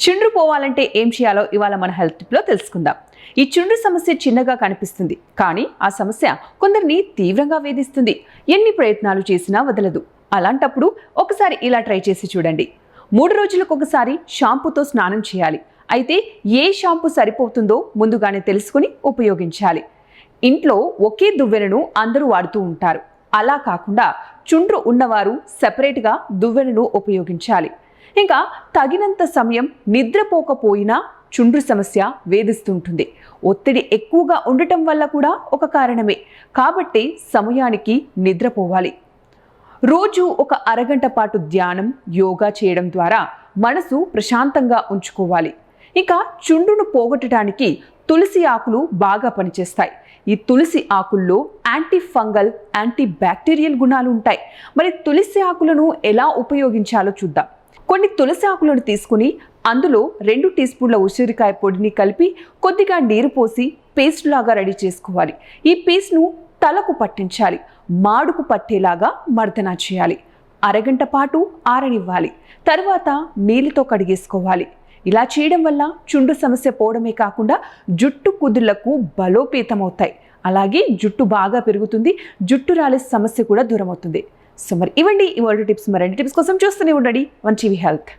చుండ్రు పోవాలంటే ఏం చేయాలో ఇవాళ మన హెల్త్ టిప్లో తెలుసుకుందాం. ఈ చుండ్రు సమస్య చిన్నగా కనిపిస్తుంది, కానీ ఆ సమస్య కొందరిని తీవ్రంగా వేధిస్తుంది. ఎన్ని ప్రయత్నాలు చేసినా వదలదు. అలాంటప్పుడు ఒకసారి ఇలా ట్రై చేసి చూడండి. 3 రోజులకు ఒకసారి షాంపూతో స్నానం చేయాలి. అయితే ఏ షాంపూ సరిపోతుందో ముందుగానే తెలుసుకుని ఉపయోగించాలి. ఇంట్లో ఒకే దువ్వెనను అందరూ వాడుతూ ఉంటారు. అలా కాకుండా చుండ్రు ఉన్నవారు సెపరేట్గా దువ్వెనను ఉపయోగించాలి. ఇంకా తగినంత సమయం నిద్రపోకపోయినా చుండ్రు సమస్య వేధిస్తుంటుంది. ఒత్తిడి ఎక్కువగా ఉండటం వల్ల కూడా ఒక కారణమే. కాబట్టి సమయానికి నిద్రపోవాలి. రోజు ఒక అరగంట పాటు ధ్యానం, యోగా చేయడం ద్వారా మనసు ప్రశాంతంగా ఉంచుకోవాలి. ఇంకా చుండ్రును పోగొట్టడానికి తులసి ఆకులు బాగా పనిచేస్తాయి. ఈ తులసి ఆకుల్లో యాంటీ ఫంగల్, యాంటీ బ్యాక్టీరియల్ గుణాలు ఉంటాయి. మరి తులసి ఆకులను ఎలా ఉపయోగించాలో చూద్దాం. కొన్ని తులసి ఆకులను తీసుకుని అందులో 2 టీ స్పూన్ల ఉసిరికాయ పొడిని కలిపి కొద్దిగా నీరు పోసి పేస్ట్ లాగా రెడీ చేసుకోవాలి. ఈ పేస్ట్ను తలకు పట్టించాలి. మాడుకు పట్టేలాగా మర్దన చేయాలి. అరగంట పాటు ఆరనివ్వాలి. తర్వాత నీళ్ళతో కడిగేసుకోవాలి. ఇలా చేయడం వల్ల చుండ్రు సమస్య పోవడమే కాకుండా జుట్టు కుదుళ్లకు బలోపేతమవుతాయి. అలాగే జుట్టు బాగా పెరుగుతుంది. జుట్టు రాలే సమస్య కూడా దూరం అవుతుంది. సో మరి ఇవ్వండి ఇవాళ టిప్స్. మరిన్ని టిప్స్ కోసం చూస్తూనే ఉండండి వన్ టీవీ హెల్త్.